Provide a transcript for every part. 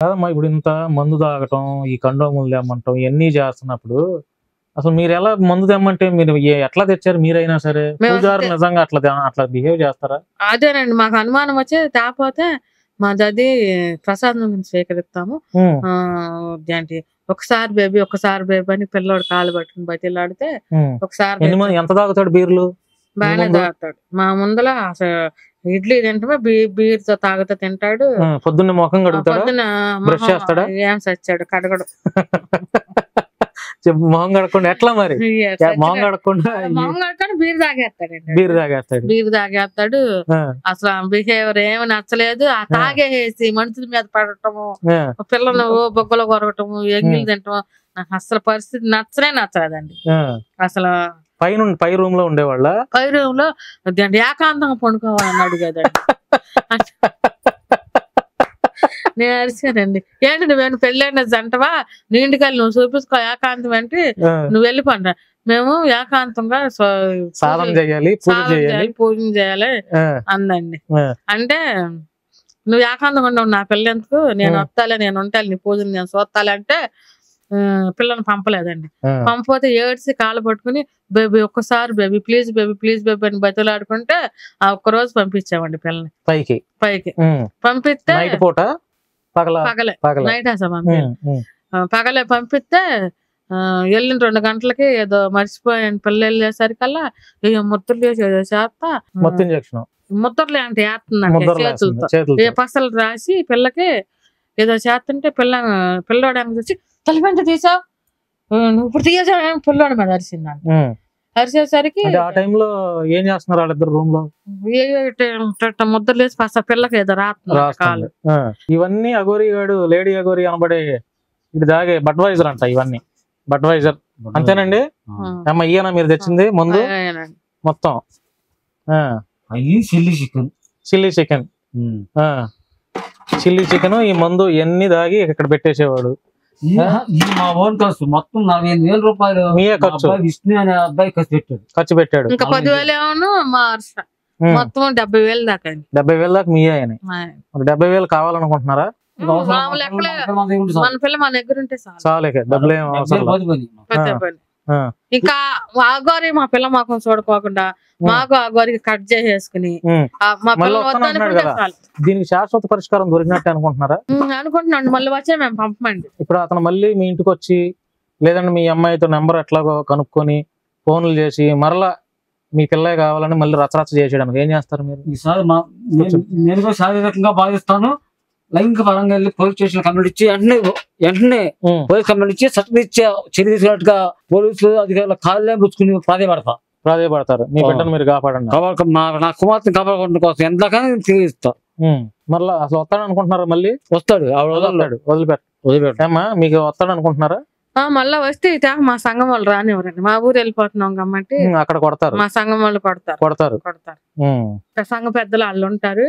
కాదమ్మా ఇప్పుడు ఇంత మందు తాగటం, ఈ కండోములు తెమ్మంటాం ఇవన్నీ చేస్తున్నప్పుడు అసలు మీరు ఎలా మందు తెమ్మంటే మీరు ఎట్లా తెచ్చారు మీరైనా సరే? పూజారులు నిజంగా అట్లా బిహేవ్ చేస్తారా? అదేనండి మాకు అనుమానం వచ్చి తేపోతే మాది ప్రసాదం స్వీకరిస్తాము. ఏంటి ఒకసారి బేబీ అని పిల్లోడు కాళ్ళు పట్టుకుని బతిలాడితే ఒకసారి ఎంత తాగుతాడు బీర్లు? బాగానే తాగుతాడు. మా ముందల అసలు ఇడ్లీ తింటే బీర్తో తాగుతా తింటాడు. పొద్దున్న ముఖం కడుగుతాడు, బ్రష్ చేస్తాడా? ఏం సచ్చాడు కడగడు. మొహం కడకుండా ఎట్లా మరి? మొహం కడకుండా బీర్ తాగేస్తాడు. అసలు బిహేవియర్ ఏమి నచ్చలేదు. ఆ తాగేసి మనుషుల మీద పడటము, పిల్లలు బొగ్గలు కొరగటము, ఎంగిలు తింటము నాకు అసలు పరిస్థితి నచ్చలేదండి. అసలు పై రూమ్ లో ఉండేవాళ్ళ? పై రూమ్ లో ఏకాంతంగా పండుకోవాలని అడిగేదండి. నేను అరిచానండి, ఏంటి నువ్వేను పెళ్ళైన జంటవా, నీ ఇంటికెళ్ళి నువ్వు చూపించుకో ఏకాంతం అంటే నువ్వు వెళ్ళిపోండి, మేము ఏకాంతంగా సాధన చేయాలి పూజ చేయాలి అందండి. అంటే నువ్వు ఏకాంతంగా ఉండవు, నా పిల్ల ఎందుకు, నేను వస్తాలే, నేను ఉంటాను, నీ పూజలు నేను చూస్తాలే అంటే పిల్లని పంపలేదండి. పంపపోతే ఏడ్చి కాళ్ళు పట్టుకుని బేబీ ఒక్కసారి బేబీ ప్లీజ్ అని బతులాడుకుంటే ఆ ఒక్కరోజు పంపించామండి పిల్లని పైకి. పంపిస్తే పగలే నైట్ పగలే పంపిస్తే వెళ్ళిన 2 గంటలకి ఏదో మర్చిపోయాను. పిల్ల వెళ్ళేసరికల్లా ముద్దలు చేసి ఏదో చేస్తా ముద్దర్లు అంటే వేస్తుందండి, ఏ పసలు రాసి పిల్లకి ఏదో చేస్తుంటే పిల్లోడానికి వచ్చి తలపెంట తీసావు నువ్వు ఇప్పుడు తీయా పిల్లోడి మీద అరిసిందండి. అరిసేసరికి ఆ టైంలో ఏం చేస్తున్నారు వాళ్ళిద్దరు రూమ్ లో? ముద్దలు వేసి పస పిల్లకి ఏదో రాస్తున్నారు. ఇవన్నీ అఘోరి గాడు లేడీ అఘోరి అనబడే ఇది దాగే బడ్వైజర్ అంట. ఇవన్నీ బడ్వైజర్ అంతేనండి? అమ్మ ఇయ్యనా మీరు తెచ్చింది ముందు మొత్తం? చిల్లీ చికెన్ ఈ మందు ఎన్ని దాగి ఇక్కడ పెట్టేసేవాడు. మా ఓన్ ఖర్చు మొత్తం 45,000 రూపాయలు విష్ణు అనే అబ్బాయి ఖర్చు పెట్టాడు. ఇంకా 10,000 మొత్తం 70,000 దాకా. 70,000 దాకా మీ ఆయన? 70,000 కావాలనుకుంటున్నారా? మన పిల్ల మన దగ్గర ఉంటే చాలు, డబ్బులు ఏం అవసరం. ఇంకా అఘోరి మా పిల్ల మాకు చూడుకోకుండా మాకు అఘోరికి కట్ చేసేసుకుని దీనికి శాశ్వత పరిష్కారం దొరికినట్టు అనుకుంటున్నారా? అనుకుంటున్నాండి. మళ్ళీ వచ్చే మేము పంపమండి. ఇప్పుడు అతను మళ్ళీ మీ ఇంటికి వచ్చి లేదంటే మీ అమ్మాయితో నెంబర్ ఎట్లాగో కనుక్కొని ఫోన్లు చేసి మరలా మీ పిల్లే కావాలని మళ్ళీ రచరచ చేసేయడానికి ఏం చేస్తారు మీరు? ఈసారి నేను శారీరకంగా బాధిస్తాను, లైంగిక పరంగా వెళ్ళి పోలీస్ స్టేషన్ కంప్లైంట్ ఇచ్చి వెంటనే పోలీస్ కంప్లైంట్ ఇచ్చి సర్టిఫికేట్ చర్య తీసుకున్నట్టుగా పోలీసులు అధికారులు కాళ్ళే పుచ్చుకుని ప్రాధాయపడతారు. మీ బిడ్డను మీరు కాపాడండి, నా కుమార్తెను కాపాడుకోవడం కోసం ఎంతకైనా తిరిగిస్తా. మరలా అసలు వస్తాడు అనుకుంటున్నారా? మళ్ళీ వస్తాడు, వదిలిపెట్టమ్మా. మీకు వస్తాడు అనుకుంటున్నారా? మళ్ళా వస్తే మా సంఘం వాళ్ళు రానివ్వరండి. మా ఊరు వెళ్ళిపోతున్నాం కాబట్టి అక్కడ కొడతారు, మా సంఘం వాళ్ళు కొడతారు. సంఘ పెద్దలు వాళ్ళు ఉంటారు.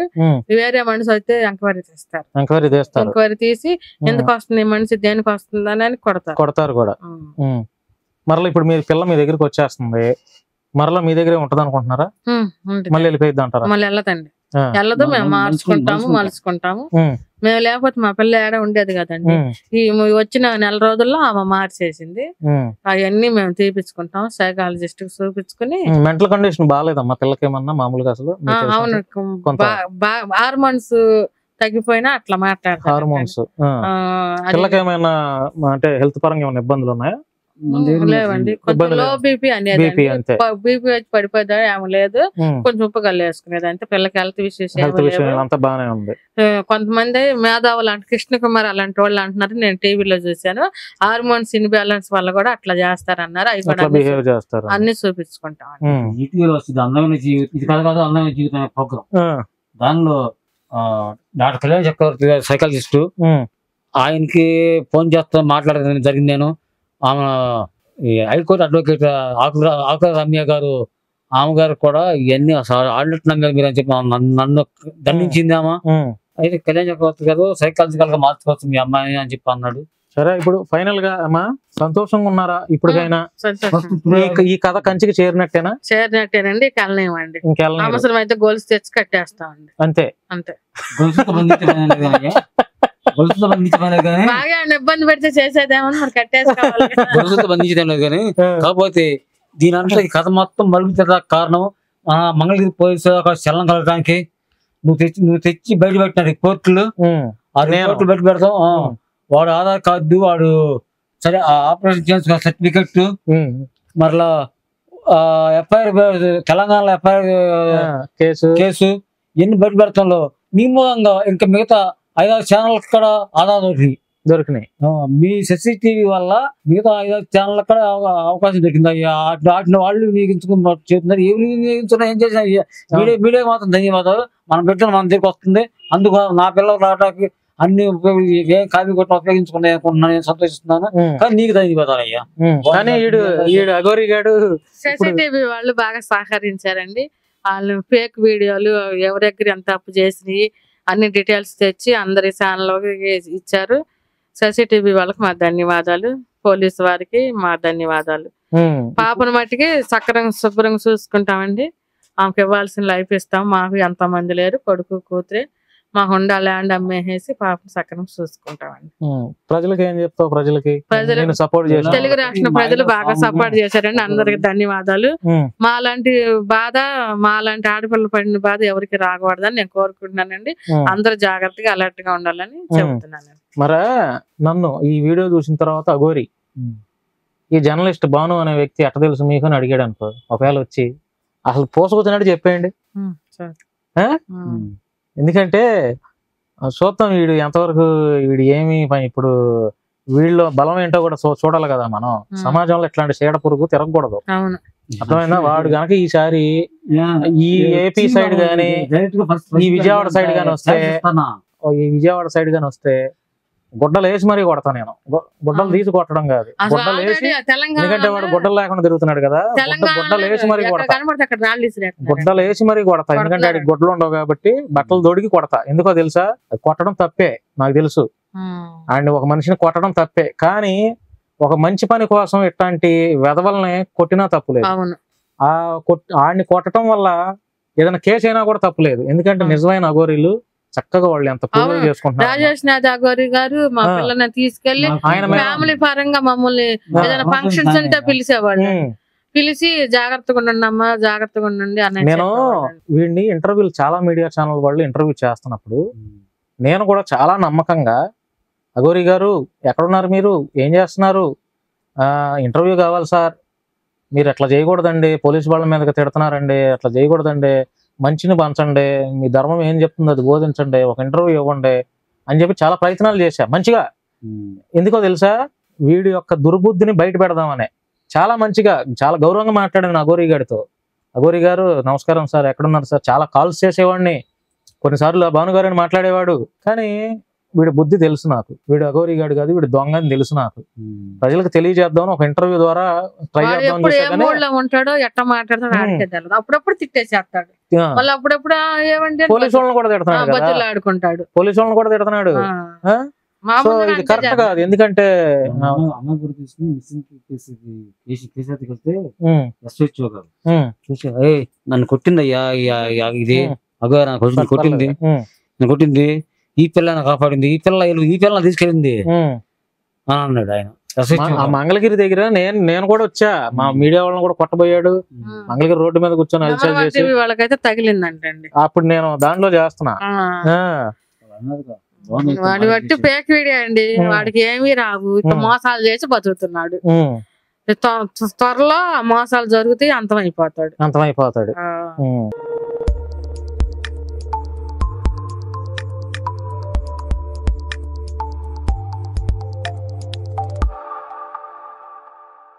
వేరే మనిషి అయితే ఎంక్వైరీ చేస్తారు. ఎంక్వైరీ తీసి ఎందుకు వస్తుంది మనిషి, దేనికి వస్తుంది అని కొడతారు కూడా. మరలా ఇప్పుడు మీ పిల్ల మీ దగ్గరికి వచ్చేస్తుంది, మరలా మీ దగ్గరే ఉంటది అనుకుంటున్నారా? మళ్ళీ వెళ్ళిపోయింది అంటారా? మళ్ళీ వెళ్ళదు, మేము మలుచుకుంటాము. మేము లేకపోతే మా పిల్ల ఏడ ఉండేది కదండి. ఈ వచ్చిన 1 రోజుల్లో ఆమె మార్చేసింది. అవన్నీ మేము తీపించుకుంటాం, సైకాలజిస్ట్ చూపించుకుని. మెంటల్ కండిషన్ బాగాలేదమ్మా పిల్లకి ఏమన్నా మామూలుగా? అసలు అవును, హార్మోన్స్ తగ్గిపోయినా అట్లా మాట్లాడతారు. హార్మోన్స్ పిల్లకి ఏమైనా అంటే హెల్త్ పరంగా ఏమైనా ఇబ్బందులు ఉన్నాయా? లేవండి, కొంచెం లో బీపీ అనేది, బీపీ వచ్చి పడిపోయిందా ఏమి లేదు, కొంచెం ఉప్పు గల్లు వేసుకునేది అంతే. పిల్లకి హెల్త్ విషయం బాగానే ఉంది. కొంతమంది మేధావులు అంటే కృష్ణ కుమార్ అలాంటి వాళ్ళు అంటున్నారు, నేను టీవీలో చూసాను. హార్మోన్స్ ఇన్బ్యాలెన్స్ వల్ల కూడా అట్లా చేస్తారన్నారు. అవి కూడా అన్ని చూపించుకుంటాం. అందమైన జీవితం ప్రోగ్రామ్, దానిలో డాక్టర్ కళ్యాణ్ చక్రవర్తి సైకాలజిస్టు, ఆయనకి ఫోన్ చేస్తా మాట్లాడడం జరిగింది. నేను ఆమె హైకోర్టు అడ్వకేట్ ఆకుల రమ్య గారు, ఆమె గారు కూడా ఇవన్నీ ఆడినట్టు నమ్మారు మీరు అని చెప్పి నన్ను దండించింది ఆమె. అయితే కళ్యాణ్ చక్రవర్తి గారు సైకాలజికల్ గా మార్చుకోవచ్చు మీ అమ్మాయిని అని చెప్పి అన్నాడు. సరే, ఇప్పుడు ఫైనల్ గా అమ్మా సంతోషంగా ఉన్నారా ఇప్పటికైనా? ఈ కథ కంచికి చేరినట్టేనండి. వెళ్ళలేమండి, అవసరం అయితే గొలుసు తెచ్చి కట్టేస్తామండి. అంతే. అంతే. గొలుసుతో బంధించలేదు కానీ బాగా ఏమన్నా ఇబ్బంది పెడితే చేసేదేమో మరి కట్టేసుకోవాలి. గొలుసుతో బంధించలేదు కానీ కాకపోతే దీని అంటే ఈ కథ మొత్తం మరుగుతున్న కారణం మంగళగిరి పోలీసు చలనం కలగడానికి నువ్వు తెచ్చి బయట పెట్టిన రిపోర్ట్లు ఆ రిపోర్ట్లు బయట పెడతాం. వాడు ఆధార్ కార్డు వాడు సరే ఆపరేషన్ చేసిన సర్టిఫికెట్ మరలా ఎఫ్ఐఆర్ తెలంగాణలో ఎఫ్ఐఆర్ కేసు ఎన్ని బయట పెడతాంలో మీ మూలంగా ఇంకా మిగతా 5-6 ఛానల్ కూడా ఆధారం దొరికినాయి. మీ CCTV వల్ల మిగతా 5-6 ఛానల్ కూడా అవకాశం దొరికింది. వాటిని వాళ్ళు వినియోగించుకుని చెప్తున్నారు. ఏమి వినియోగించుకున్నా ఏం చేసినా మీడియా మాత్రం ధన్యవాదాలు. మనం పెట్టిన మన దగ్గరికి వస్తుంది. అందుకు నా పిల్లలు రావడానికి అన్ని ఏ కాపీ కొట్టిన ఉపయోగించుకున్నాయి అనుకుంటున్నా. నేను సంతోషిస్తున్నాను. కానీ నీకు ధన్యవాదాలు అయ్యా. కానీ అఘోరి గాడు CCTV వాళ్ళు బాగా సహకరించారండి. వాళ్ళు ఫేక్ వీడియోలు ఎవరి దగ్గర ఎంత అప్పు చేసినాయి అన్ని డీటెయిల్స్ తెచ్చి అందరి ఛానల్లోకి ఇచ్చారు. CCTV వాళ్ళకి మా ధన్యవాదాలు. పోలీసు వారికి మా ధన్యవాదాలు. పాపను మట్టికి సక్రంగా శుభ్రంగా చూసుకుంటామండి. ఆమెకు ఇవ్వాల్సిన లైఫ్ ఇస్తాం. మాకు ఎంతమంది లేరు, కొడుకు కూతురే. మా హుండా ల్యాండ్ అమ్మేసి పాపను సక్రంగా చూసుకుంటామండి. ప్రజలకి ఏం చెప్తావు? ప్రజలు సపోర్ట్ చేసి తెలుగు రాష్ట్ర ప్రజలు బాగా సపోర్ట్ చేశారండి. అందరికి ధన్యవాదాలు. మాలాంటి బాధ మాలాంటి ఆడపిల్లలు పడిన బాధ ఎవరికి రాకూడదని నేను కోరుకుంటున్నానండి. అందరూ జాగ్రత్తగా అలర్ట్ గా ఉండాలని చెబుతున్నాను. మరా నన్ను ఈ వీడియో చూసిన తర్వాత అఘోరి ఈ జర్నలిస్ట్ భాను అనే వ్యక్తి ఎట్ట తెలుసు మీకు అని అడిగాడు అనుకో, ఒకవేళ వచ్చి అసలు పోసుకొచ్చినట్టు చెప్పేయండి. ఎందుకంటే చూద్దాం వీడు ఎంతవరకు వీడు ఏమి ఇప్పుడు వీళ్ళలో బలం ఏంటో కూడా చూడాలి కదా మనం. సమాజంలో ఇట్లాంటి చీడ పురుగు తిరగకూడదు. అర్థమైందా? వాడు గనక ఈసారి ఈ ఏపీ సైడ్ గాని ఈ విజయవాడ సైడ్ గాని వస్తే గుడ్డలు వేసి మరీ కొడతా నేను. గుడ్డలు తీసి కొట్టడం కాదు, గుడ్డలు వేసి. ఎందుకంటే వాడు గుడ్డలు లేకుండా తిరుగుతున్నాడు కదా, గుడ్డలు వేసి మరీ కొడతా. గుడ్డలు వేసి మరీ కొడతా. ఎందుకంటే వాడికి గుడ్డలు ఉండవు కాబట్టి బట్టలు దొడికి కొడతా. ఎందుకో తెలుసా? కొట్టడం తప్పే నాకు తెలుసు. అండ్ ఒక మనిషిని కొట్టడం తప్పే, కానీ ఒక మంచి పని కోసం ఇట్లాంటి వెధవల్ని కొట్టినా తప్పులేదు. ఆడిని కొట్టడం వల్ల ఏదైనా కేసు అయినా కూడా తప్పులేదు. ఎందుకంటే నిజమైన అఘోరీలు చక్కగా వాళ్ళు ఎంత పూజలు చేసుకుంటున్నారు. రాజేష్ నాథ్ అఘోరి గారు మా పిల్లల్ని తీసుకెళ్లి ఫ్యామిలీ పరంగా మమ్మల్ని ఏదైనా ఫంక్షన్స్ ఉంటే పిలిచేవాళ్ళు. పిలిచి జాగ్రత్తగా ఉండండి జాగ్రత్తగా ఉండండి అని. నేను వీడిని ఇంటర్వ్యూలు చాలా మీడియా ఛానల్ వాళ్ళు ఇంటర్వ్యూ చేస్తున్నప్పుడు నేను కూడా చాలా నమ్మకంగా, అఘోరి గారు ఎక్కడున్నారు, మీరు ఏం చేస్తున్నారు, ఇంటర్వ్యూ కావాలి సార్, మీరు అట్లా చేయకూడదండి, పోలీసు వాళ్ళ మీదకి తిడుతున్నారండి, అట్లా చేయకూడదండి, మంచిని పంచండి, మీ ధర్మం ఏం చెప్తుంది అది బోధించండి, ఒక ఇంటర్వ్యూ ఇవ్వండి అని చెప్పి చాలా ప్రయత్నాలు చేశా మంచిగా. ఎందుకో తెలుసా? వీడి యొక్క దుర్బుద్ధిని బయట పెడదామనే చాలా మంచిగా చాలా గౌరవంగా మాట్లాడాను అఘోరి గారితో. అఘోరి గారు నమస్కారం సార్, ఎక్కడున్నారు సార్, చాలా కాల్స్ చేసేవాడిని, కొన్నిసార్లు భానుగారు అని మాట్లాడేవాడు. కానీ వీడి బుద్ధి తెలుసు నాకు. వీడు అఘోరి గాడు కాదు, వీడు దొంగ అని తెలుసు నాకు. ప్రజలకు తెలియజేద్దాం ఒక ఇంటర్వ్యూ ద్వారా ట్రై చేద్దాం. ఉంటాడో ఎట్లా మాట్లాడతాడు, అప్పుడప్పుడు తిట్టేసేస్తాడు. మళ్ళీ అప్పుడప్పుడు ఏమంటే పోలీసు వాళ్ళని కూడా తిడుతున్నాడు, ఆడుకుంటాడు. పోలీసు వాళ్ళని కూడా తిడుతున్నాడు. ఇది కరెక్ట్ కాదు. ఎందుకంటే నన్ను కొట్టిందయ్యా, ఇది అఘోరి కొట్టింది, నన్ను కొట్టింది, ఈ పిల్లని కాపాడింది, ఈ పిల్లని తీసుకెళ్ళింది అని అన్నాడు ఆయన. మంగళగిరి దగ్గర నేను కూడా వచ్చా, మా మీడియా వాళ్ళని కూడా కొట్టబోయాడు. మంగళగిరి రోడ్డు మీద కూర్చొని అలసలు చేసి వాళ్ళకైతే తగిలిందంటండి. అప్పుడు నేను దాంట్లో చేస్తున్నా. వాడి బట్టి పేక్ వీడియో అండి, వాడికి ఏమీ రావు, ఇట్లా మోసాలు చేసి బతుకుతున్నాడు. త్వరలో మోసాలు జరుగుతాయి, అంతమైపోతాడు.